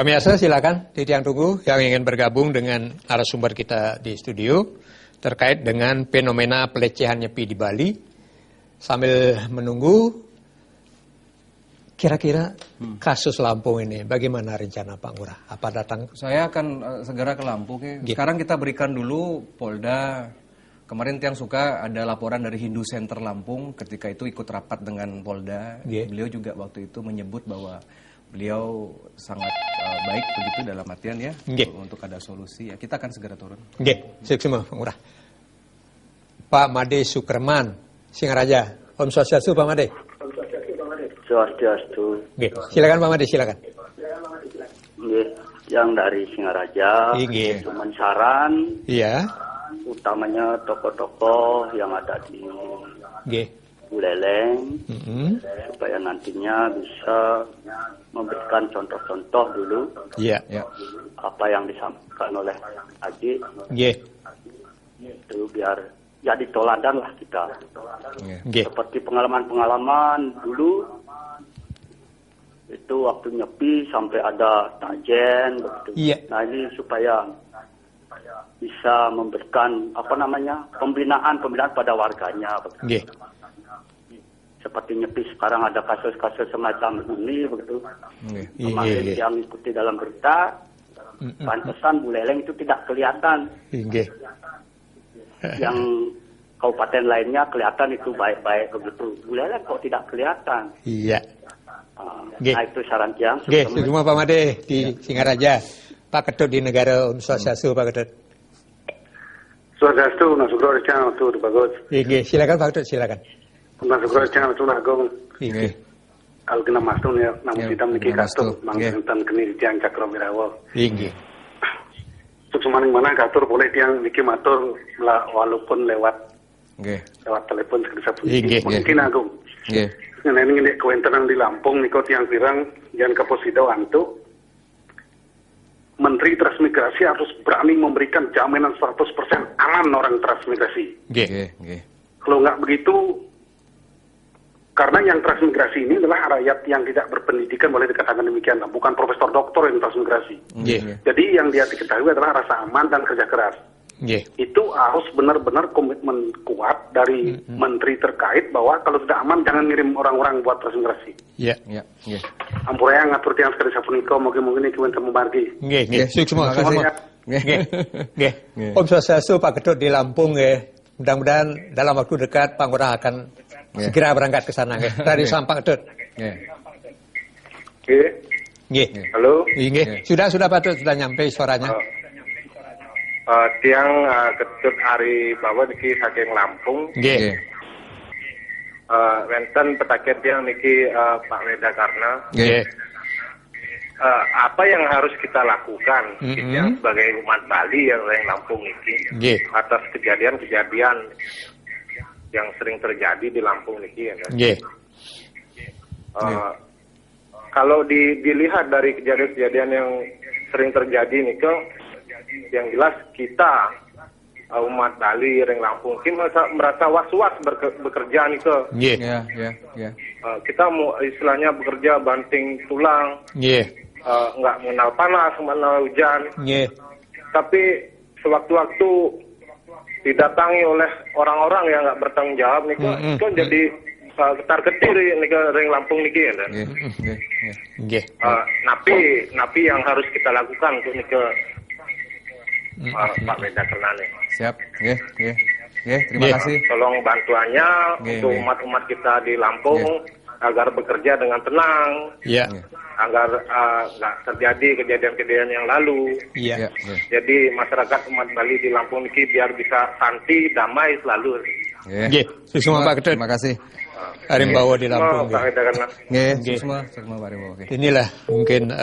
Pemirsa silakan di tiang tunggu yang ingin bergabung dengan narasumber kita di studio terkait dengan fenomena pelecehan nyepi di Bali. Sambil menunggu, kira-kira kasus Lampung ini bagaimana rencana Pak Ngurah? Apa datang? Saya akan segera ke Lampung. Sekarang kita berikan dulu Polda. Kemarin Tiang Suka ada laporan dari Hindu Center Lampung ketika itu ikut rapat dengan Polda. Beliau juga waktu itu menyebut bahwa beliau sangat baik begitu dalam artian ya untuk ada solusi. Ya, kita akan segera turun. Sukses Pak Ngurah. Pak Made Sukerman, Singaraja. Om Swastiastu Pak Made. Swastiastu. Silakan Pak Made, silakan. Yang dari Singaraja, cuma saran. Iya. Utamanya tokoh-tokoh yang ada di Buleleng, supaya nantinya bisa memberikan contoh-contoh dulu. Apa yang disampaikan oleh Haji. Itu biar jadi toladan lah kita. Seperti pengalaman-pengalaman dulu, itu waktu nyepi sampai ada tajen begitu. Nah ini supaya bisa memberikan pembinaan pada warganya begitu. Seperti nyepi sekarang ada kasus-kasus semacam ini begitu. Kemarin yang ikuti dalam berita, pantesan Buleleng itu tidak kelihatan. Yang kabupaten lainnya kelihatan itu baik-baik begitu. Buleleng kok tidak kelihatan. Nah itu saran Tiang. Semua Pak Made di Singaraja. Pak Ketut di negara Swastiastu Pak Ketut. Swastiastu, Nasugro Recang, itu bagus. Silakan Pak Ketut, silakan. Nasugro Recang, itu nagong. Algena Mastun ya, namun kita memiliki kartu manggitan kini Tiang Cakro Mirawo. Suksumaning mana katur boleh Tiang bikin matur walaupun lewat telepon sekedar mungkin agung. Nah ini kewentenang di Lampung niko Tiang Pirang jangan keposido antuk. Menteri Transmigrasi harus berani memberikan jaminan 100% aman orang transmigrasi. Kalau nggak begitu, karena yang transmigrasi ini adalah rakyat yang tidak berpendidikan, boleh dikatakan demikian, bukan profesor doktor yang transmigrasi. Jadi yang dia diketahui adalah rasa aman dan kerja keras. Itu harus benar-benar komitmen kuat dari menteri terkait bahwa kalau tidak aman jangan ngirim orang-orang buat transmigrasi. Ampura yang ngatur tiang sekali sapuniko mungkin ini kita membagi. Terima kasih. Om Swastiastu Pak Ketut di Lampung mudah-mudahan dalam waktu dekat Pak Ngurah akan segera berangkat ke sana. Dari Pak Ketut. Halo. Sudah Pak Ketut sudah nyampe suaranya. Tiang Ketut hari bahwa niki saking Lampung. Wenten petaket yang niki Pak Weda karena apa yang harus kita lakukan yang sebagai umat Bali yang Lampung niki atas kejadian-kejadian yang sering terjadi di Lampung niki kalau dilihat dari kejadian-kejadian yang sering terjadi niki yang jelas kita umat Bali yang Lampung merasa was-was bekerja nih ke. Kita mau istilahnya bekerja banting tulang. Nggak mengenal panas, mengenal hujan. Tapi sewaktu-waktu didatangi oleh orang-orang yang nggak bertanggung jawab nih itu jadi ketar-ketir nih ke Lampung nih napi yang harus kita lakukan untuk nih ke Pak Weda Kenane. Siap, terima kasih. Tolong bantuannya untuk umat-umat kita di Lampung agar bekerja dengan tenang, agar nggak terjadi kejadian-kejadian yang lalu. Jadi masyarakat umat Bali di Lampung ini biar bisa santai, damai selalu. Semua Pak Ketut. Terima kasih. Harimbawa di Lampung. Inilah mungkin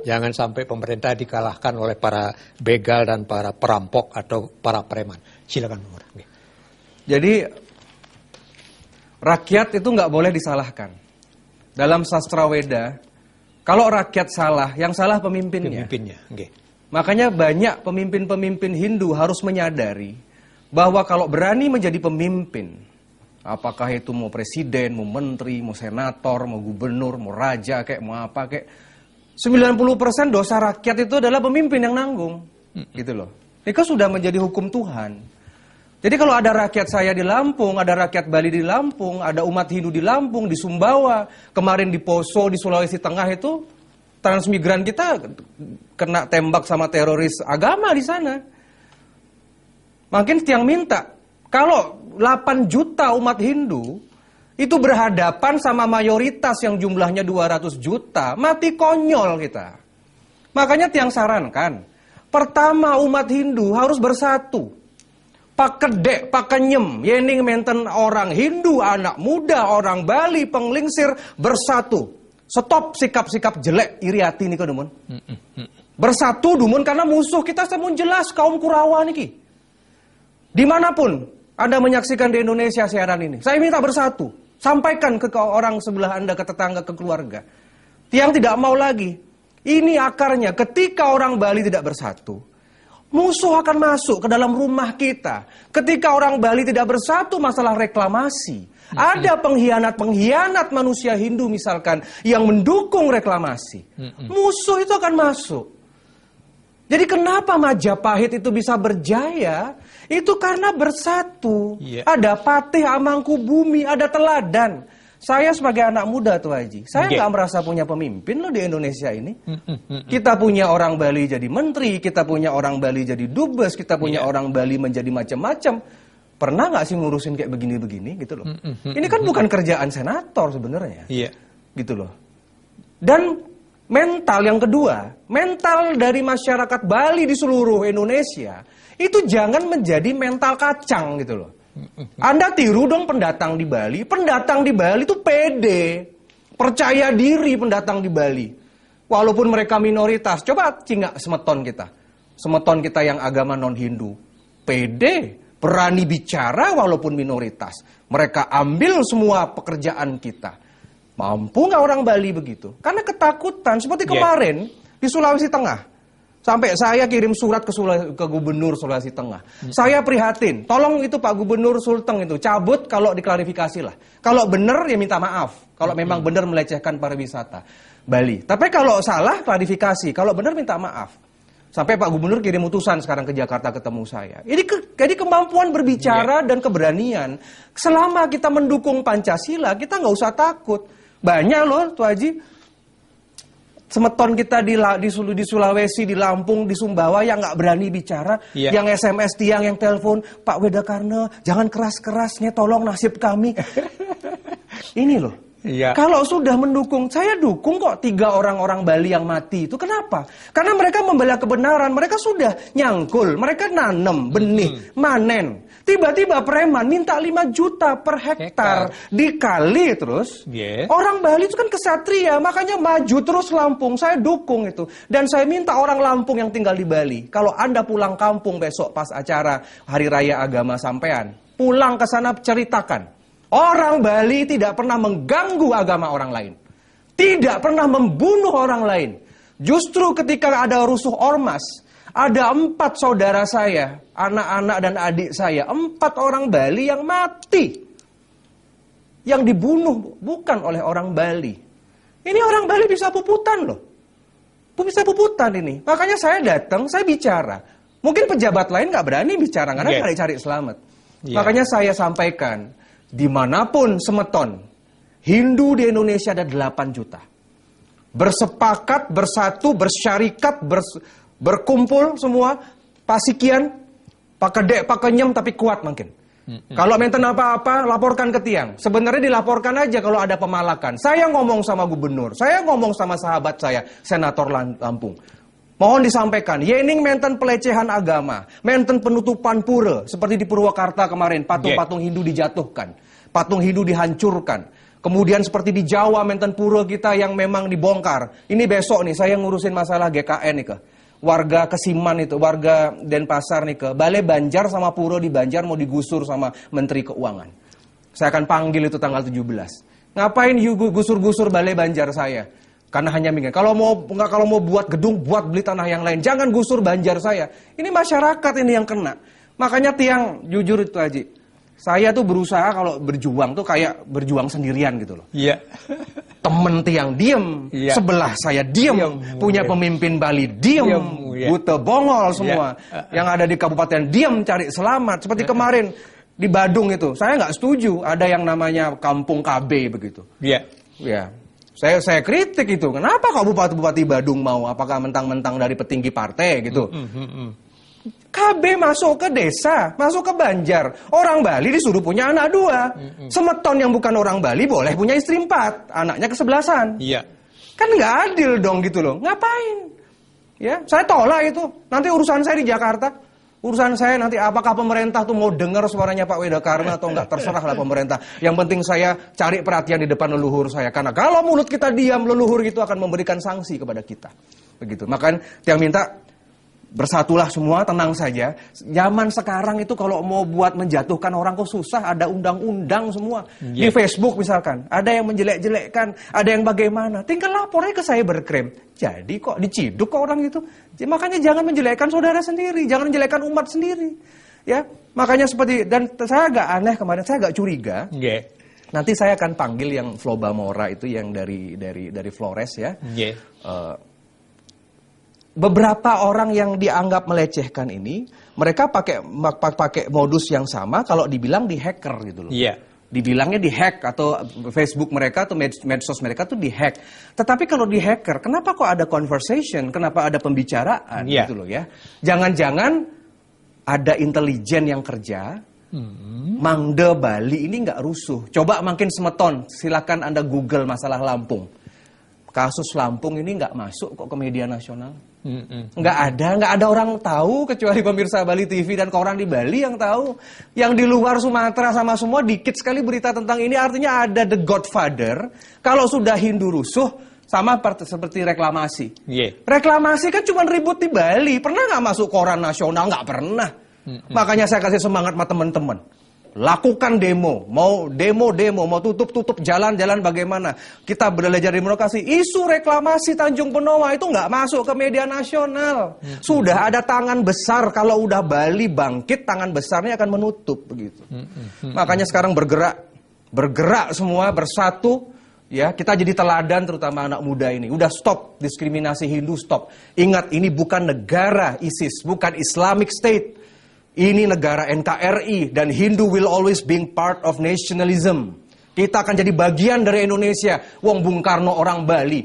jangan sampai pemerintah dikalahkan oleh para begal dan para perampok atau para preman. Silakan. Jadi rakyat itu nggak boleh disalahkan. Dalam sastra Weda, kalau rakyat salah, yang salah pemimpinnya. Makanya banyak pemimpin-pemimpin Hindu harus menyadari bahwa kalau berani menjadi pemimpin, apakah itu mau presiden, mau menteri, mau senator, mau gubernur, mau raja, kayak mau apa kayak, 90% dosa rakyat itu adalah pemimpin yang nanggung. Gitu loh. Itu sudah menjadi hukum Tuhan. Jadi kalau ada rakyat saya di Lampung, ada rakyat Bali di Lampung, ada umat Hindu di Lampung, di Sumbawa, kemarin di Poso, di Sulawesi Tengah itu, transmigran kita kena tembak sama teroris agama di sana. Makin tiang minta, kalau 8 juta umat Hindu, itu berhadapan sama mayoritas yang jumlahnya 200 juta, mati konyol kita. Makanya tiang sarankan, pertama umat Hindu harus bersatu. Pak kedek, pak kenyem, yening menten orang Hindu, anak muda, orang Bali, penglingsir, bersatu. Stop sikap-sikap jelek, iri hati nih Dumun. Bersatu Dumun, karena musuh kita semun jelas, kaum Kurawa niki. Dimanapun Anda menyaksikan di Indonesia siaran ini, saya minta bersatu. Sampaikan ke orang sebelah Anda, ke tetangga, ke keluarga. Yang tidak mau lagi. Ini akarnya, ketika orang Bali tidak bersatu, musuh akan masuk ke dalam rumah kita. Ketika orang Bali tidak bersatu, masalah reklamasi. Ada pengkhianat-pengkhianat manusia Hindu misalkan, yang mendukung reklamasi. Musuh itu akan masuk. Jadi kenapa Majapahit itu bisa berjaya? Itu karena bersatu. Ada Patih Amangkubumi, ada teladan. Saya sebagai anak muda tuh Haji, saya nggak merasa punya pemimpin loh di Indonesia ini. Kita punya orang Bali jadi menteri, kita punya orang Bali jadi dubes, kita punya orang Bali menjadi macam-macam. Pernah nggak sih ngurusin kayak begini-begini gitu loh? Ini kan bukan kerjaan senator sebenarnya. Gitu loh. Dan mental yang kedua, mental dari masyarakat Bali di seluruh Indonesia, itu jangan menjadi mental kacang gitu loh. Anda tiru dong pendatang di Bali. Pendatang di Bali itu pede, percaya diri pendatang di Bali. Walaupun mereka minoritas. Coba cingak semeton kita. Semeton kita yang agama non-Hindu. Pede, berani bicara walaupun minoritas. Mereka ambil semua pekerjaan kita. Mampu nggak orang Bali begitu? Karena ketakutan. Seperti kemarin di Sulawesi Tengah. Sampai saya kirim surat ke Gubernur Sulawesi Tengah. Saya prihatin. Tolong itu Pak Gubernur Sulteng itu cabut kalau diklarifikasi lah. Kalau benar ya minta maaf. Kalau memang benar melecehkan pariwisata Bali. Tapi kalau salah klarifikasi. Kalau benar minta maaf. Sampai Pak Gubernur kirim utusan sekarang ke Jakarta ketemu saya. Jadi kemampuan berbicara dan keberanian. Selama kita mendukung Pancasila, kita nggak usah takut. Banyak loh Tuh Haji. Semeton kita di Sulawesi, di Lampung, di Sumbawa yang nggak berani bicara, yang SMS tiang, yang telepon, Pak Wedakarna, jangan keras-kerasnya, tolong nasib kami. Ini loh. Kalau sudah mendukung, saya dukung kok 3 orang-orang Bali yang mati itu. Kenapa? Karena mereka membela kebenaran, mereka sudah nyangkul, mereka nanam benih, manen. Tiba-tiba preman minta 5 juta per hektar dikali terus. Orang Bali itu kan kesatria, makanya maju terus Lampung. Saya dukung itu. Dan saya minta orang Lampung yang tinggal di Bali, kalau Anda pulang kampung besok pas acara Hari Raya Agama sampean, pulang ke sana ceritakan. Orang Bali tidak pernah mengganggu agama orang lain. Tidak pernah membunuh orang lain. Justru ketika ada rusuh ormas, ada 4 saudara saya, anak-anak dan adik saya, 4 orang Bali yang mati. Yang dibunuh bukan oleh orang Bali. Ini orang Bali bisa puputan loh. Bisa puputan ini. Makanya saya datang, saya bicara. Mungkin pejabat lain nggak berani bicara, karena cari selamat. Makanya saya sampaikan, dimanapun semeton, Hindu di Indonesia ada 8 juta. Bersepakat, bersatu, bersyarikat, berkumpul semua, pasikian, pakedek, pakenyem, tapi kuat makin. Kalau menten apa-apa, laporkan ke tiang. Sebenarnya dilaporkan aja kalau ada pemalakan. Saya ngomong sama gubernur, saya ngomong sama sahabat saya, senator Lampung. Mohon disampaikan, yening menten pelecehan agama, menten penutupan pura, seperti di Purwakarta kemarin, patung-patung Hindu dijatuhkan, patung Hindu dihancurkan. Kemudian seperti di Jawa, menten pura kita yang memang dibongkar. Ini besok nih, saya ngurusin masalah GKN nih ke. Warga Kesiman itu, warga Denpasar nih ke. Balai Banjar sama pura di Banjar mau digusur sama Menteri Keuangan. Saya akan panggil itu tanggal 17. Ngapain gusur-gusur Balai Banjar saya? Karena hanya ingin. Kalau mau buat gedung, buat beli tanah yang lain. Jangan gusur Banjar saya. Ini masyarakat ini yang kena. Makanya tiang, jujur itu Haji. Saya tuh berusaha kalau berjuang tuh kayak berjuang sendirian gitu loh. Iya. Temen tiang diem, sebelah saya diem, punya pemimpin Bali diem, buta bongol semua. Yang ada di kabupaten diem cari selamat. Seperti kemarin di Badung itu, saya nggak setuju ada yang namanya kampung KB begitu. Iya. Ya. Saya kritik itu. Kenapa kok bupati Badung mau? Apakah mentang-mentang dari petinggi partai gitu? KB masuk ke desa, masuk ke Banjar. Orang Bali disuruh punya anak 2. Semeton yang bukan orang Bali boleh punya istri 4, anaknya kesebelasan. Iya. Kan nggak adil dong gitu loh. Ngapain? Ya, saya tolak itu. Nanti urusan saya di Jakarta. Urusan saya nanti apakah pemerintah tuh mau dengar suaranya Pak Widakarna atau enggak, terserahlah pemerintah. Yang penting saya cari perhatian di depan leluhur saya. Karena kalau mulut kita diam, leluhur itu akan memberikan sanksi kepada kita. Begitu. Makanya tiang minta bersatulah semua, tenang saja. Zaman sekarang itu kalau mau buat menjatuhkan orang kok susah, ada undang-undang semua. Di Facebook misalkan, ada yang menjelek-jelekkan, ada yang bagaimana. Tinggal lapornya ke cybercrime. Jadi kok diciduk ke orang itu. Makanya jangan menjelekkan saudara sendiri, jangan menjelekkan umat sendiri. Ya, makanya seperti, dan saya agak aneh kemarin, saya agak curiga. Nanti saya akan panggil yang Floba Mora itu yang dari Flores ya. Beberapa orang yang dianggap melecehkan ini, mereka pakai modus yang sama kalau dibilang di hacker gitu loh. Iya. Dibilangnya di hack atau Facebook mereka atau medsos mereka tuh di hack. Tetapi kalau di hacker, kenapa kok ada conversation? Kenapa ada pembicaraan gitu loh ya? Jangan-jangan ada intelijen yang kerja. Mangde Bali ini nggak rusuh. Coba makin semeton. Silakan Anda Google masalah Lampung. Kasus Lampung ini nggak masuk kok ke media nasional. Nggak ada orang tahu kecuali pemirsa Bali TV dan koran di Bali yang tahu. Yang di luar Sumatera sama semua dikit sekali berita tentang ini. Artinya ada The Godfather. Kalau sudah Hindu rusuh sama seperti reklamasi. Reklamasi kan cuma ribut di Bali. Pernah nggak masuk koran nasional? Nggak pernah. Makanya saya kasih semangat sama teman-teman. Lakukan demo, mau tutup jalan-jalan bagaimana. Kita belajar demokrasi. Isu reklamasi Tanjung Benoa itu nggak masuk ke media nasional. Sudah ada tangan besar, kalau udah Bali bangkit, tangan besarnya akan menutup begitu. Makanya sekarang bergerak semua, bersatu. Ya, kita jadi teladan terutama anak muda ini. Udah stop diskriminasi Hindu, stop. Ingat, ini bukan negara ISIS, bukan Islamic State. Ini negara NKRI dan Hindu will always being part of nationalism. Kita akan jadi bagian dari Indonesia. Wong Bung Karno orang Bali.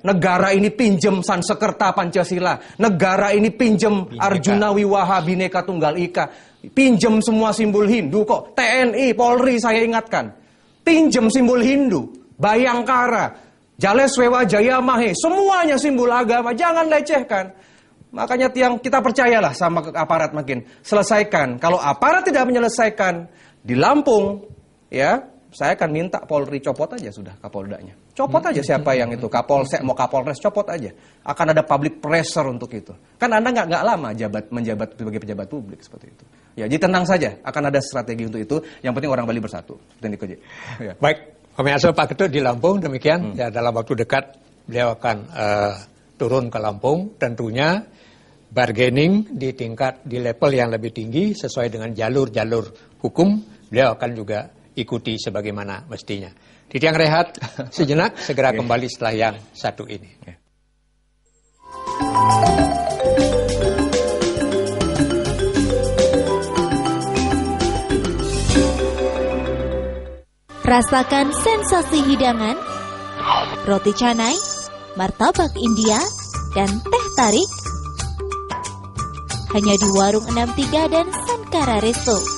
Negara ini pinjem Sansekerta Pancasila. Negara ini pinjem Arjuna Wiwaha Bhinneka Tunggal Ika. Pinjem semua simbol Hindu kok. TNI, Polri saya ingatkan. Pinjem simbol Hindu. Bayangkara, Jaleswewa Jayamahe. Semuanya simbol agama. Jangan lecehkan. Makanya kita percayalah sama aparat makin. Selesaikan. Kalau aparat tidak menyelesaikan di Lampung, ya, saya akan minta Polri copot aja sudah Kapoldanya. Copot aja siapa yang itu. Kapolsek mau Kapolres, copot aja. Akan ada public pressure untuk itu. Kan Anda nggak lama menjabat sebagai pejabat publik seperti itu. Ya, jadi tenang saja. Akan ada strategi untuk itu. Yang penting orang Bali bersatu. Ya. Baik, pemirsa Pak Ketut di Lampung demikian. Ya, dalam waktu dekat beliau akan turun ke Lampung. Tentunya bargaining di level yang lebih tinggi sesuai dengan jalur-jalur hukum, beliau akan juga ikuti sebagaimana mestinya. Di tiang rehat sejenak, segera kembali setelah yang satu ini. Rasakan sensasi hidangan, roti canai, martabak India, dan teh tarik hanya di Warung 63 dan Sankara Resto.